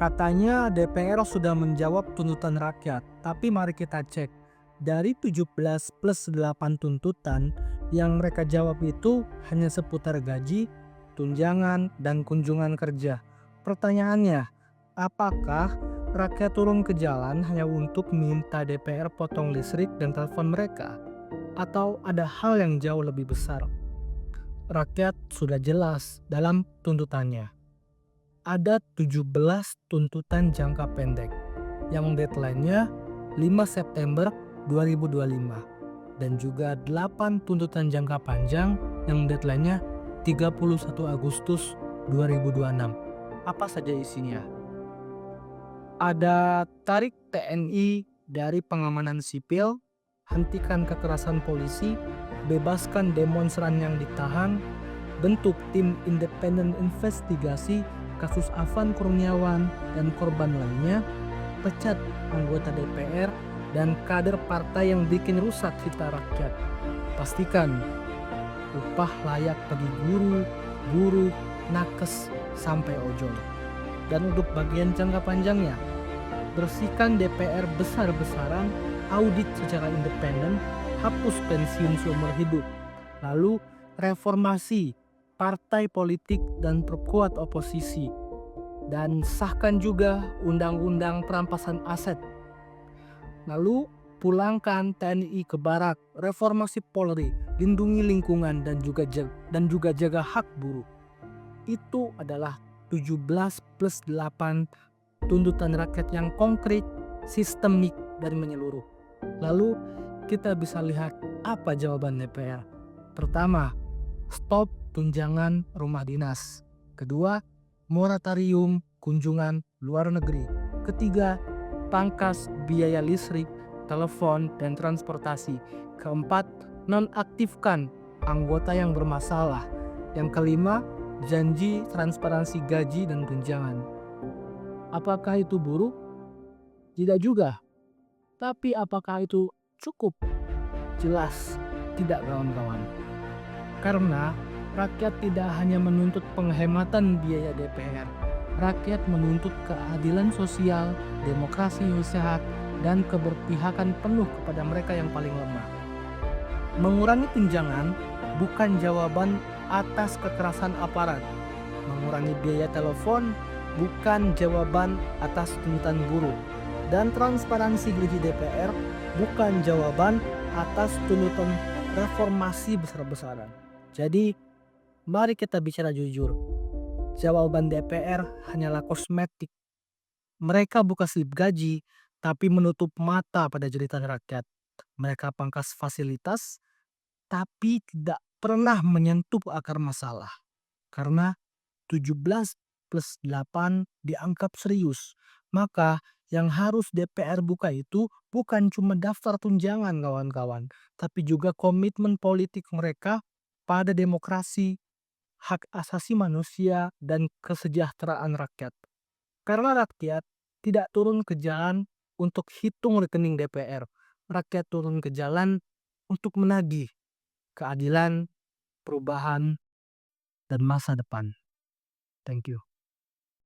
Katanya DPR sudah menjawab tuntutan rakyat, tapi mari kita cek. Dari 17 plus 8 tuntutan, yang mereka jawab itu hanya seputar gaji, tunjangan, dan kunjungan kerja. Pertanyaannya, apakah rakyat turun ke jalan hanya untuk minta DPR potong listrik dan telepon mereka? Atau ada hal yang jauh lebih besar? Rakyat sudah jelas dalam tuntutannya. Ada 17 tuntutan jangka pendek yang deadline-nya 5 September 2025 dan juga 8 tuntutan jangka panjang yang deadline-nya 31 Agustus 2026. Apa saja isinya? Ada tarik TNI dari pengamanan sipil, hentikan kekerasan polisi, bebaskan demonstran yang ditahan, bentuk tim independen investigasi kasus Afan Kurniawan dan korban lainnya, pecat anggota DPR dan kader partai yang bikin rusak cita rakyat. Pastikan upah layak bagi guru, buruh, nakes, sampai ojol. Dan untuk bagian jangka panjangnya, bersihkan DPR besar-besaran, audit secara independen, hapus pensiun seumur hidup. Lalu reformasi partai politik dan perkuat oposisi. Dan sahkan juga undang-undang perampasan aset. Lalu pulangkan TNI ke barak, reformasi Polri, lindungi lingkungan dan juga jaga hak buruh. Itu adalah 17 plus 8 tuntutan rakyat yang konkret, sistemik, dan menyeluruh. Lalu kita bisa lihat apa jawaban DPR. Pertama, stop tunjangan rumah dinas. Kedua, moratorium kunjungan luar negeri. Ketiga, pangkas biaya listrik, telepon, dan transportasi. Keempat, nonaktifkan anggota yang bermasalah. Yang kelima, janji transparansi gaji dan tunjangan. Apakah itu buruk? Tidak juga. Tapi apakah itu cukup? Jelas tidak, kawan-kawan. Karena rakyat tidak hanya menuntut penghematan biaya DPR. Rakyat menuntut keadilan sosial, demokrasi yang sehat, dan keberpihakan penuh kepada mereka yang paling lemah. Mengurangi tunjangan bukan jawaban atas kekerasan aparat. Mengurangi biaya telepon bukan jawaban atas tuntutan buruh. Dan transparansi gaji DPR bukan jawaban atas tuntutan reformasi besar-besaran. Jadi, mari kita bicara jujur. Jawaban DPR hanyalah kosmetik. Mereka buka slip gaji, tapi menutup mata pada jeritan rakyat. Mereka pangkas fasilitas, tapi tidak pernah menyentuh akar masalah. Karena 17 plus 8 dianggap serius. Maka yang harus DPR buka itu bukan cuma daftar tunjangan, kawan-kawan, tapi juga komitmen politik mereka pada demokrasi, hak asasi manusia, dan kesejahteraan rakyat. Karena rakyat tidak turun ke jalan untuk hitung rekening DPR. Rakyat turun ke jalan untuk menagih keadilan, perubahan, dan masa depan. Thank you.